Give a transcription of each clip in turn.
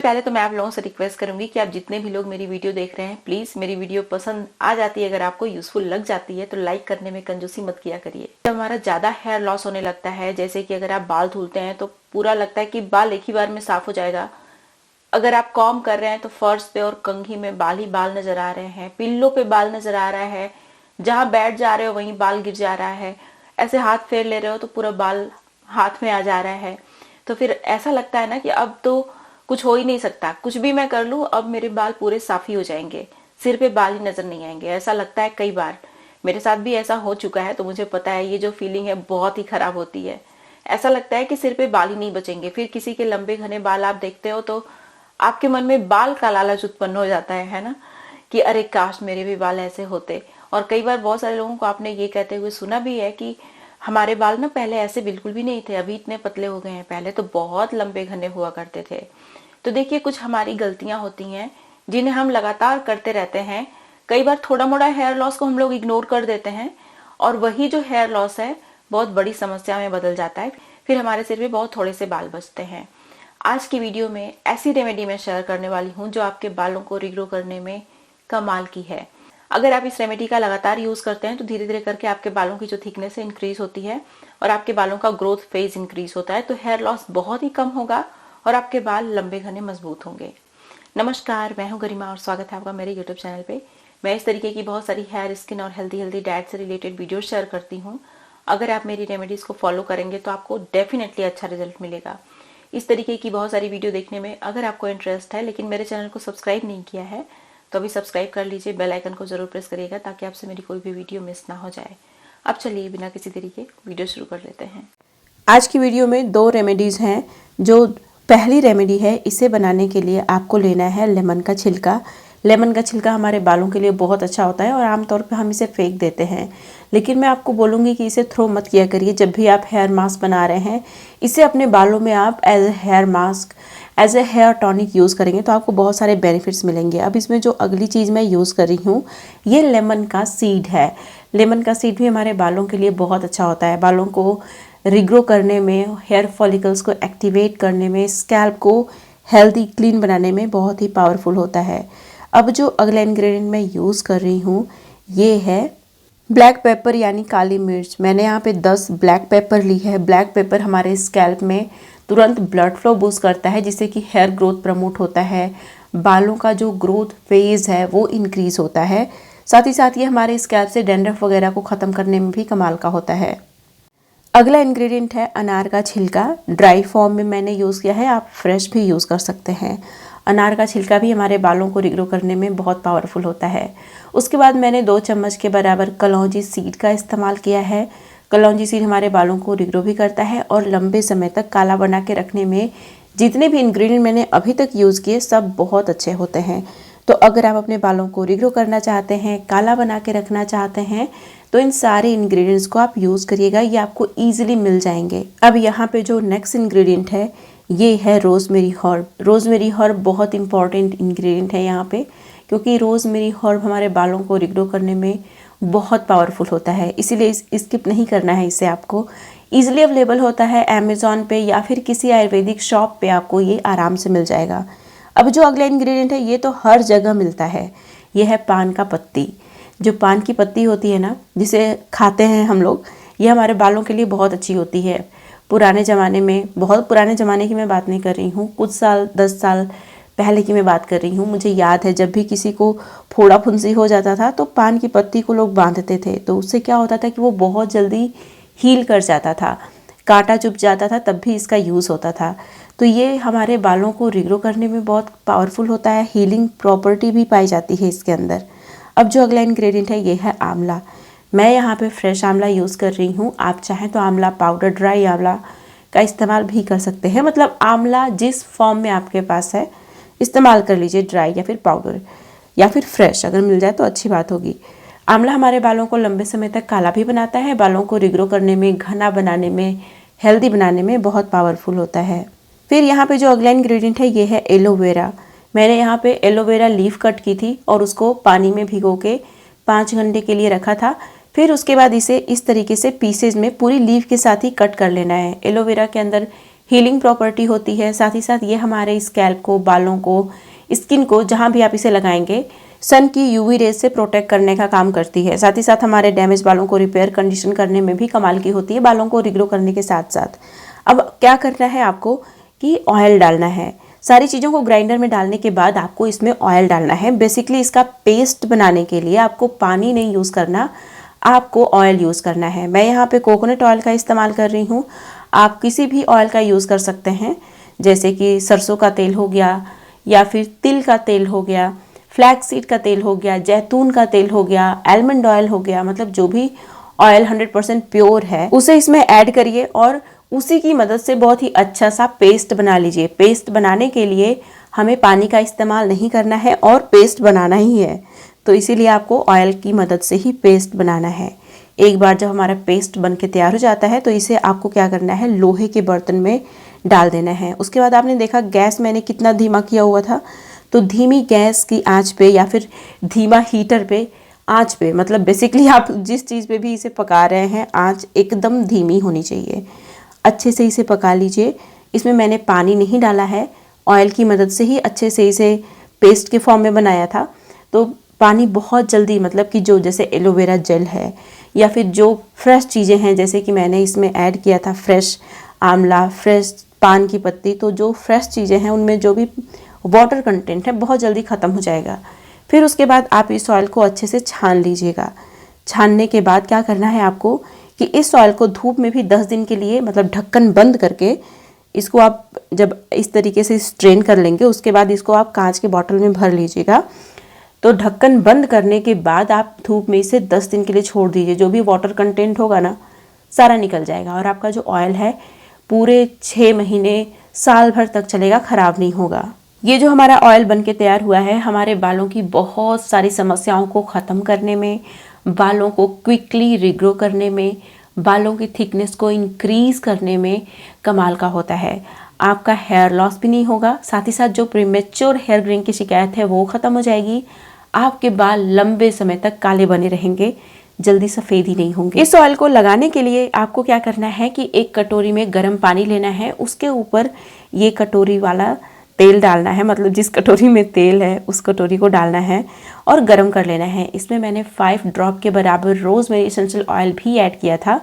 पहले तो मैं आप लोगों से रिक्वेस्ट करूंगी कि आप जितने भी लोग मेरी वीडियो देख रहे हैं, प्लीज मेरी वीडियो पसंद आ जाती है, अगर आपको यूजफुल लग जाती है तो लाइक करने में कंजूसी मत किया करिए। जब हमारा ज्यादा हेयर लॉस होने लगता है, जैसे कि अगर आप बाल धुलते हैं तो पूरा लगता है कि बाल एक ही बार में साफ हो जाएगा, अगर आप कॉम कर रहे हैं तो फर्श पे और कंघी में बाल ही बाल नजर आ रहे हैं, पिल्लो पे बाल नजर आ रहा है, जहां बैठ जा रहे हो वहीं बाल गिर जा रहा है, ऐसे हाथ फेर ले रहे हो तो पूरा बाल हाथ में आ जा रहा है, तो फिर ऐसा लगता है ना कि अब तो कुछ हो ही नहीं सकता, कुछ भी मैं कर लूं अब मेरे बाल पूरे साफ ही हो जाएंगे, सिर पे बाल ही नजर नहीं आएंगे। ऐसा लगता है, कई बार मेरे साथ भी ऐसा हो चुका है, तो मुझे पता है ये जो फीलिंग है बहुत ही खराब होती है। ऐसा लगता है कि सिर पे बाल ही नहीं बचेंगे। फिर किसी के लंबे घने बाल आप देखते हो तो आपके मन में बाल का लालच उत्पन्न हो जाता है ना, कि अरे काश मेरे भी बाल ऐसे होते। और कई बार बहुत सारे लोगों को आपने ये कहते हुए सुना भी है कि हमारे बाल ना पहले ऐसे बिल्कुल भी नहीं थे, अभी इतने पतले हो गए हैं, पहले तो बहुत लंबे घने हुआ करते थे। तो देखिए, कुछ हमारी गलतियां होती हैं जिन्हें हम लगातार करते रहते हैं। कई बार थोड़ा मोड़ा हेयर लॉस को हम लोग इग्नोर कर देते हैं और वही जो हेयर लॉस है बहुत बड़ी समस्या में बदल जाता है, फिर हमारे सिर पे बहुत थोड़े से बाल बचते हैं। आज की वीडियो में ऐसी रेमेडी मैं शेयर करने वाली हूँ जो आपके बालों को रिग्रो करने में कमाल की है। अगर आप इस रेमेडी का लगातार यूज करते हैं तो धीरे धीरे करके आपके बालों की जो थिकनेस है इंक्रीज होती है और आपके बालों का ग्रोथ फेज इंक्रीज होता है, तो हेयर लॉस बहुत ही कम होगा और आपके बाल लंबे घने मजबूत होंगे। नमस्कार, मैं हूं गरिमा और स्वागत है आपका मेरे यूट्यूब चैनल पे। मैं इस तरीके की बहुत सारी हेयर, स्किन और हेल्दी डाइट से रिलेटेड वीडियो शेयर करती हूं। अगर आप मेरी रेमेडीज को फॉलो करेंगे तो आपको डेफिनेटली अच्छा रिजल्ट मिलेगा। इस तरीके की बहुत सारी वीडियो देखने में अगर आपको इंटरेस्ट है लेकिन मेरे चैनल को सब्सक्राइब नहीं किया है तो अभी सब्सक्राइब कर लीजिए, बेल आइकन को जरूर प्रेस करिएगा ताकि आपसे मेरी कोई भी वीडियो मिस ना हो जाए। अब चलिए बिना किसी देरी के वीडियो शुरू कर लेते हैं। आज की वीडियो में 2 रेमेडीज हैं। जो पहली रेमेडी है, इसे बनाने के लिए आपको लेना है लेमन का छिलका। लेमन का छिलका हमारे बालों के लिए बहुत अच्छा होता है और आमतौर पे हम इसे फेंक देते हैं, लेकिन मैं आपको बोलूँगी कि इसे थ्रो मत किया करिए। जब भी आप हेयर मास्क बना रहे हैं, इसे अपने बालों में आप as a hair mask, as a hair tonic use करेंगे तो आपको बहुत सारे बेनिफिट्स मिलेंगे। अब इसमें जो अगली चीज़ मैं यूज़ कर रही हूँ, ये लेमन का सीड है। लेमन का सीड भी हमारे बालों के लिए बहुत अच्छा होता है, बालों को रिग्रो करने में, हेयर फॉलिकल्स को एक्टिवेट करने में, स्कैल्प को हेल्दी क्लीन बनाने में बहुत ही पावरफुल होता है। अब जो अगला इंग्रेडिएंट मैं यूज़ कर रही हूँ, ये है ब्लैक पेपर यानी काली मिर्च। मैंने यहाँ पे 10 ब्लैक पेपर ली है। ब्लैक पेपर हमारे स्कैल्प में तुरंत ब्लड फ्लो बूस्ट करता है, जिससे कि हेयर ग्रोथ प्रमोट होता है, बालों का जो ग्रोथ फेज है वो इंक्रीज होता है। साथ ही साथ ये हमारे स्कैल्प से डैंड्रफ वगैरह को ख़त्म करने में भी कमाल का होता है। अगला इंग्रेडिएंट है अनार का छिलका। ड्राई फॉर्म में मैंने यूज़ किया है, आप फ्रेश भी यूज़ कर सकते हैं। अनार का छिलका भी हमारे बालों को रिग्रो करने में बहुत पावरफुल होता है। उसके बाद मैंने 2 चम्मच के बराबर कलौंजी सीड का इस्तेमाल किया है। कलौंजी सीड हमारे बालों को रिग्रो भी करता है और लंबे समय तक काला बना के रखने में जितने भी इंग्रेडिएंट मैंने अभी तक यूज़ किए सब बहुत अच्छे होते हैं। तो अगर आप अपने बालों को रिग्रो करना चाहते हैं, काला बना के रखना चाहते हैं, तो इन सारे इंग्रेडिएंट्स को आप यूज़ करिएगा, ये आपको ईजिली मिल जाएंगे। अब यहाँ पे जो नेक्स्ट इंग्रेडिएंट है, ये है रोज़मेरी हर्ब। रोज़मेरी हर्ब बहुत इंपॉर्टेंट इंग्रेडिएंट है यहाँ पे, क्योंकि रोज़मेरी हर्ब हमारे बालों को रिग्रो करने में बहुत पावरफुल होता है, इसीलिए स्किप नहीं करना है इसे। आपको ईजिली अवेलेबल होता है अमेज़ॉन पे या फिर किसी आयुर्वेदिक शॉप पे, आपको ये आराम से मिल जाएगा। अब जो अगला इंग्रेडिएंट है, ये तो हर जगह मिलता है, ये है पान का पत्ती। जो पान की पत्ती होती है ना, जिसे खाते हैं हम लोग, ये हमारे बालों के लिए बहुत अच्छी होती है। पुराने ज़माने में, बहुत पुराने ज़माने की मैं बात नहीं कर रही हूँ, कुछ साल 10 साल पहले की मैं बात कर रही हूँ। मुझे याद है जब भी किसी को फोड़ा फुंसी हो जाता था तो पान की पत्ती को लोग बांधते थे, तो उससे क्या होता था कि वो बहुत जल्दी हील कर जाता था, कांटा चुभ जाता था तब भी इसका यूज़ होता था। तो ये हमारे बालों को रिग्रो करने में बहुत पावरफुल होता है, हीलिंग प्रॉपर्टी भी पाई जाती है इसके अंदर। अब जो अगला इंग्रेडिएंट है, ये है आंवला। मैं यहाँ पे फ्रेश आंवला यूज़ कर रही हूँ, आप चाहें तो आंवला पाउडर, ड्राई आंवला का इस्तेमाल भी कर सकते हैं। मतलब आंवला जिस फॉर्म में आपके पास है इस्तेमाल कर लीजिए, ड्राई या फिर पाउडर या फिर फ्रेश अगर मिल जाए तो अच्छी बात होगी। आंवला हमारे बालों को लंबे समय तक काला भी बनाता है, बालों को रिग्रो करने में, घना बनाने में, हेल्दी बनाने में बहुत पावरफुल होता है। फिर यहाँ पे जो अगला इंग्रेडिएंट है, ये है एलोवेरा। मैंने यहाँ पे एलोवेरा लीफ कट की थी और उसको पानी में भिगो के 5 घंटे के लिए रखा था। फिर उसके बाद इसे इस तरीके से पीसेज में पूरी लीफ के साथ ही कट कर लेना है। एलोवेरा के अंदर हीलिंग प्रॉपर्टी होती है। साथ ही साथ ये हमारे स्कैल्प को, बालों को, स्किन को, जहाँ भी आप इसे लगाएंगे सन की यूवी रेज से प्रोटेक्ट करने का काम करती है। साथ ही साथ हमारे डैमेज बालों को रिपेयर कंडीशन करने में भी कमाल की होती है, बालों को रिग्रो करने के साथ साथ। अब क्या करना है आपको कि ऑयल डालना है। सारी चीज़ों को ग्राइंडर में डालने के बाद आपको इसमें ऑयल डालना है। बेसिकली इसका पेस्ट बनाने के लिए आपको पानी नहीं यूज़ करना, आपको ऑयल यूज़ करना है। मैं यहाँ पे कोकोनट ऑयल का इस्तेमाल कर रही हूँ, आप किसी भी ऑयल का यूज़ कर सकते हैं, जैसे कि सरसों का तेल हो गया, या फिर तिल का तेल हो गया, फ्लैक्स सीड का तेल हो गया, जैतून का तेल हो गया, आलमंड ऑयल हो गया। मतलब जो भी ऑयल 100% प्योर है उसे इसमें ऐड करिए और उसी की मदद से बहुत ही अच्छा सा पेस्ट बना लीजिए। पेस्ट बनाने के लिए हमें पानी का इस्तेमाल नहीं करना है और पेस्ट बनाना ही है, तो इसीलिए आपको ऑयल की मदद से ही पेस्ट बनाना है। एक बार जब हमारा पेस्ट बन के तैयार हो जाता है तो इसे आपको क्या करना है, लोहे के बर्तन में डाल देना है। उसके बाद आपने देखा गैस मैंने कितना धीमा किया हुआ था, तो धीमी गैस की आंच पे या फिर धीमा हीटर पे आंच पे, मतलब बेसिकली आप जिस चीज़ पे भी इसे पका रहे हैं आंच एकदम धीमी होनी चाहिए। अच्छे से इसे पका लीजिए। इसमें मैंने पानी नहीं डाला है, ऑयल की मदद से ही अच्छे से इसे पेस्ट के फॉर्म में बनाया था। तो पानी बहुत जल्दी, मतलब कि जो जैसे एलोवेरा जेल है या फिर जो फ्रेश चीज़ें हैं, जैसे कि मैंने इसमें ऐड किया था फ्रेश आंवला, फ्रेश पान की पत्ती, तो जो फ्रेश चीज़ें हैं उनमें जो भी वाटर कंटेंट है बहुत जल्दी ख़त्म हो जाएगा। फिर उसके बाद आप इस ऑयल को अच्छे से छान लीजिएगा। छानने के बाद क्या करना है आपको कि इस ऑयल को धूप में भी 10 दिन के लिए, मतलब ढक्कन बंद करके, इसको आप जब इस तरीके से स्ट्रेन कर लेंगे उसके बाद इसको आप कांच के बॉटल में भर लीजिएगा। तो ढक्कन बंद करने के बाद आप धूप में इसे 10 दिन के लिए छोड़ दीजिए। जो भी वाटर कंटेंट होगा ना सारा निकल जाएगा और आपका जो ऑयल है पूरे 6 महीने, साल भर तक चलेगा, ख़राब नहीं होगा। ये जो हमारा ऑयल बन के तैयार हुआ है हमारे बालों की बहुत सारी समस्याओं को ख़त्म करने में, बालों को क्विकली रिग्रो करने में, बालों की थिकनेस को इंक्रीज़ करने में कमाल का होता है। आपका हेयर लॉस भी नहीं होगा, साथ ही साथ जो प्रीमेच्योर हेयर ग्रेइंग की शिकायत है वो ख़त्म हो जाएगी। आपके बाल लंबे समय तक काले बने रहेंगे, जल्दी सफ़ेद ही नहीं होंगे। इस ऑयल को लगाने के लिए आपको क्या करना है कि एक कटोरी में गर्म पानी लेना है, उसके ऊपर ये कटोरी वाला तेल डालना है, मतलब जिस कटोरी में तेल है उस कटोरी को डालना है और गर्म कर लेना है। इसमें मैंने 5 ड्रॉप के बराबर रोज़मेरी एसेंशियल ऑयल भी ऐड किया था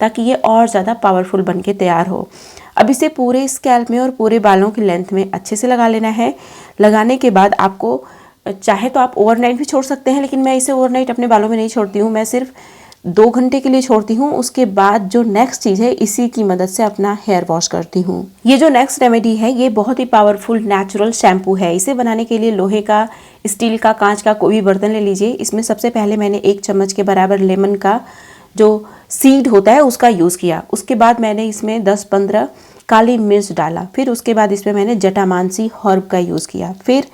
ताकि ये और ज़्यादा पावरफुल बन के तैयार हो। अब इसे पूरे स्कैल्प में और पूरे बालों की लेंथ में अच्छे से लगा लेना है। लगाने के बाद आपको चाहे तो आप ओवरनाइट भी छोड़ सकते हैं, लेकिन मैं इसे ओवरनाइट अपने बालों में नहीं छोड़ती हूँ, मैं सिर्फ 2 घंटे के लिए छोड़ती हूँ। उसके बाद जो नेक्स्ट चीज़ है इसी की मदद से अपना हेयर वॉश करती हूँ। ये जो नेक्स्ट रेमेडी है ये बहुत ही पावरफुल नेचुरल शैम्पू है। इसे बनाने के लिए लोहे का, स्टील का, कांच का कोई भी बर्तन ले लीजिए। इसमें सबसे पहले मैंने 1 चम्मच के बराबर लेमन का जो सीड होता है उसका यूज़ किया। उसके बाद मैंने इसमें 10-15 काली मिर्च डाला। फिर उसके बाद इसमें मैंने जटामांसी हर्ब का यूज़ किया। फिर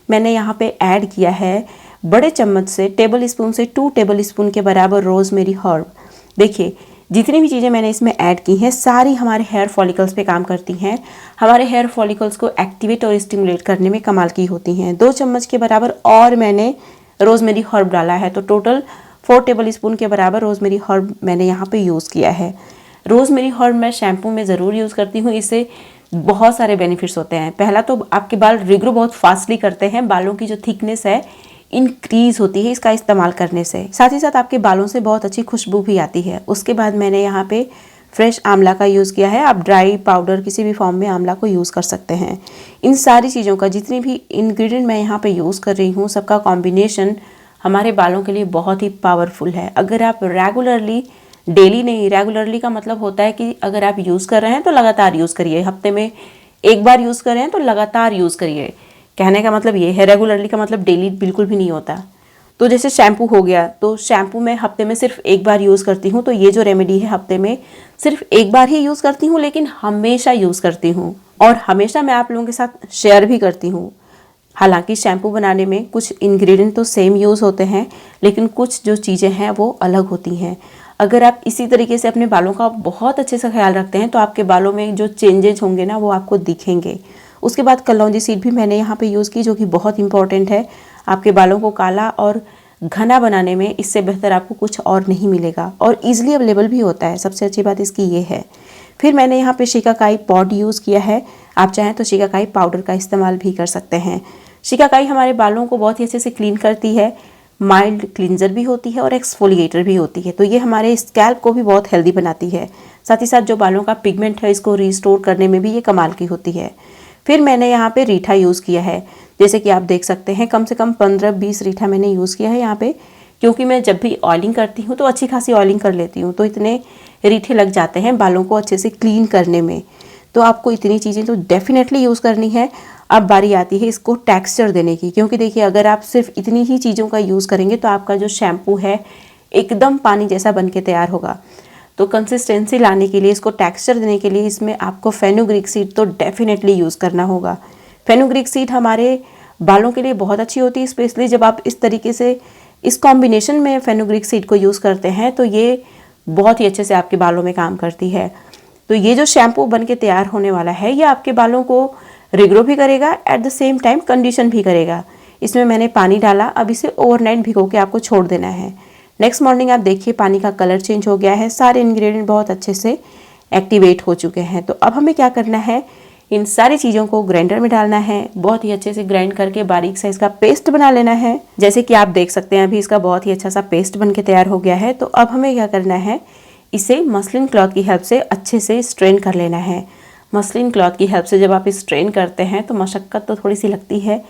मैंने यहाँ पे ऐड किया है बड़े चम्मच से, टेबल स्पून से 2 टेबल स्पून के बराबर रोज़मेरी हर्ब। देखिए जितनी भी चीज़ें मैंने इसमें ऐड की हैं सारी हमारे हेयर फॉलिकल्स पे काम करती हैं, हमारे हेयर फॉलिकल्स को एक्टिवेट और स्टिमुलेट करने में कमाल की होती हैं। 2 चम्मच के बराबर और मैंने रोज़मेरी हर्ब डाला है, तो टोटल 4 टेबल स्पून के बराबर रोज़मेरी हर्ब मैंने यहाँ पे यूज़ किया है। रोज़मेरी हर्ब मैं शैम्पू में ज़रूर यूज़ करती हूँ, इससे बहुत सारे बेनिफिट्स होते हैं। पहला तो आपके बाल रिग्रो बहुत फास्टली करते हैं, बालों की जो थिकनेस है इंक्रीज होती है इसका इस्तेमाल करने से। साथ ही साथ आपके बालों से बहुत अच्छी खुशबू भी आती है। उसके बाद मैंने यहाँ पे फ्रेश आंवला का यूज़ किया है। आप ड्राई पाउडर किसी भी फॉर्म में आंवला को यूज़ कर सकते हैं। इन सारी चीज़ों का, जितनी भी इंग्रेडिएंट मैं यहाँ पे यूज़ कर रही हूँ, सबका कॉम्बिनेशन हमारे बालों के लिए बहुत ही पावरफुल है। अगर आप रेगुलरली, डेली नहीं, रेगुलरली का मतलब होता है कि अगर आप यूज़ कर रहे हैं तो लगातार यूज़ करिए। हफ्ते में 1 बार यूज़ कर रहे हैं तो लगातार यूज़ करिए। कहने का मतलब ये है, रेगुलरली का मतलब डेली बिल्कुल भी नहीं होता। तो जैसे शैम्पू हो गया, तो शैम्पू मैं हफ्ते में सिर्फ 1 बार यूज़ करती हूँ, तो ये जो रेमेडी है हफ्ते में सिर्फ 1 बार ही यूज़ करती हूँ, लेकिन हमेशा यूज़ करती हूँ और हमेशा मैं आप लोगों के साथ शेयर भी करती हूँ। हालांकि शैम्पू बनाने में कुछ इंग्रेडिएंट तो सेम यूज़ होते हैं, लेकिन कुछ जो चीज़ें हैं वो अलग होती हैं। अगर आप इसी तरीके से अपने बालों का बहुत अच्छे से ख्याल रखते हैं तो आपके बालों में जो चेंजेस होंगे ना वो आपको दिखेंगे। उसके बाद कलौंजी सीड भी मैंने यहाँ पे यूज़ की, जो कि बहुत इंपॉर्टेंट है आपके बालों को काला और घना बनाने में। इससे बेहतर आपको कुछ और नहीं मिलेगा और ईजिली अवेलेबल भी होता है, सबसे अच्छी बात इसकी ये है। फिर मैंने यहाँ पे शिकाकाई पॉड यूज़ किया है, आप चाहें तो शिकाकाई पाउडर का इस्तेमाल भी कर सकते हैं। शिकाकाई हमारे बालों को बहुत ही अच्छे से क्लीन करती है, माइल्ड क्लींजर भी होती है और एक्सफोलिएटर भी होती है, तो ये हमारे स्कैल्प को भी बहुत हेल्दी बनाती है। साथ ही साथ जो बालों का पिगमेंट है इसको रिस्टोर करने में भी ये कमाल की होती है। फिर मैंने यहाँ पे रीठा यूज़ किया है, जैसे कि आप देख सकते हैं कम से कम 15-20 रीठा मैंने यूज़ किया है यहाँ पे, क्योंकि मैं जब भी ऑयलिंग करती हूँ तो अच्छी खासी ऑयलिंग कर लेती हूँ, तो इतने रीठे लग जाते हैं बालों को अच्छे से क्लीन करने में। तो आपको इतनी चीज़ें तो डेफिनेटली यूज़ करनी है। अब बारी आती है इसको टेक्सचर देने की, क्योंकि देखिए अगर आप सिर्फ इतनी ही चीज़ों का यूज़ करेंगे तो आपका जो शैम्पू है एकदम पानी जैसा बन के तैयार होगा। तो कंसिस्टेंसी लाने के लिए, इसको टेक्सचर देने के लिए इसमें आपको फेनुग्रीक सीड तो डेफिनेटली यूज़ करना होगा। फेनुग्रीक सीड हमारे बालों के लिए बहुत अच्छी होती है, स्पेशली जब आप इस तरीके से इस कॉम्बिनेशन में फेनुग्रीक सीड को यूज़ करते हैं तो ये बहुत ही अच्छे से आपके बालों में काम करती है। तो ये जो शैम्पू बन के तैयार होने वाला है ये आपके बालों को रिग्रो भी करेगा, at the same time condition भी करेगा। इसमें मैंने पानी डाला, अब इसे ओवरनाइट भिगो के आपको छोड़ देना है। नेक्स्ट मॉर्निंग आप देखिए पानी का कलर चेंज हो गया है, सारे इंग्रेडिएंट बहुत अच्छे से एक्टिवेट हो चुके हैं। तो अब हमें क्या करना है, इन सारी चीज़ों को ग्राइंडर में डालना है, बहुत ही अच्छे से ग्राइंड करके बारीक साइज का पेस्ट बना लेना है। जैसे कि आप देख सकते हैं अभी इसका बहुत ही अच्छा सा पेस्ट बन के तैयार हो गया है। तो अब हमें क्या करना है, इसे मसलिन क्लॉथ की हेल्प से अच्छे से स्ट्रेन कर लेना है। मसलिन क्लॉथ की हेल्प से जब आप स्ट्रेन करते हैं तो मशक्क़त तो थोड़ी सी लगती है,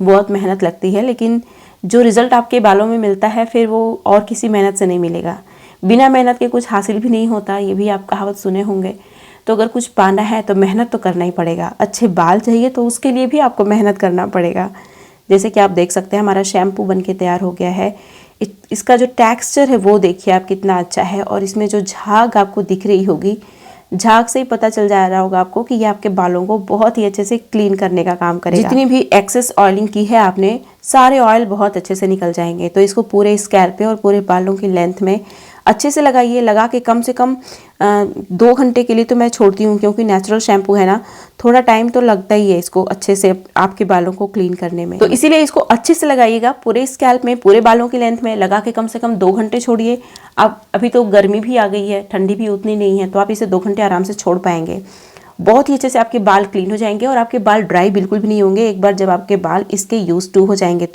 बहुत मेहनत लगती है, लेकिन जो रिज़ल्ट आपके बालों में मिलता है फिर वो और किसी मेहनत से नहीं मिलेगा। बिना मेहनत के कुछ हासिल भी नहीं होता, ये भी आप कहावत सुने होंगे। तो अगर कुछ पाना है तो मेहनत तो करना ही पड़ेगा। अच्छे बाल चाहिए तो उसके लिए भी आपको मेहनत करना पड़ेगा। जैसे कि आप देख सकते हैं हमारा शैम्पू बन के तैयार हो गया है। इसका जो टेक्सचर है वो देखिए आप कितना अच्छा है, और इसमें जो झाग आपको दिख रही होगी, झाग से ही पता चल जा रहा होगा आपको कि ये आपके बालों को बहुत ही अच्छे से क्लीन करने का काम करेगा। जितनी भी एक्सेस ऑयलिंग की है आपने, सारे ऑयल बहुत अच्छे से निकल जाएंगे। तो इसको पूरे स्कैल्प पे और पूरे बालों की लेंथ में अच्छे से लगाइए। लगा के कम से कम 2 घंटे के लिए तो मैं छोड़ती हूँ, क्योंकि नेचुरल शैम्पू है ना, थोड़ा टाइम तो लगता ही है इसको अच्छे से आपके बालों को क्लीन करने में। तो इसीलिए इसको अच्छे से लगाइएगा पूरे स्कैल्प में, पूरे बालों की लेंथ में लगा के कम से कम 2 घंटे छोड़िए। अब अभी तो गर्मी भी आ गई है, ठंडी भी उतनी नहीं है, तो आप इसे 2 घंटे आराम से छोड़ पाएंगे। बहुत ही अच्छे से आपके बाल क्लीन हो जाएंगे और आपके बाल ड्राई बिल्कुल भी नहीं होंगे एक बार जब आपके बाल इसके यूज टू हो जाएंगे।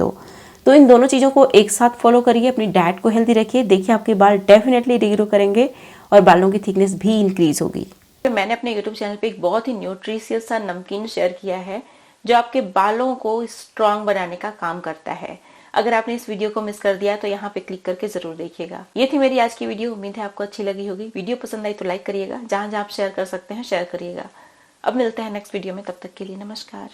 तो इन दोनों चीज़ों को एक साथ फॉलो करिए, अपनी डाइट को हेल्दी रखिए, देखिए आपके बाल डेफिनेटली रिग्रो करेंगे और बालों की थिकनेस भी इंक्रीज होगी। मैंने अपने YouTube चैनल पे एक बहुत ही न्यूट्रिशियस सा नमकीन शेयर किया है जो आपके बालों को स्ट्रांग बनाने का काम करता है। अगर आपने इस वीडियो को मिस कर दिया तो यहाँ पे क्लिक करके जरूर देखिएगा। ये थी मेरी आज की वीडियो, उम्मीद है आपको अच्छी लगी होगी। वीडियो पसंद आई तो लाइक करिएगा, जहां जहां आप शेयर कर सकते हैं शेयर करिएगा। अब मिलते हैं नेक्स्ट वीडियो में, तब तक के लिए नमस्कार।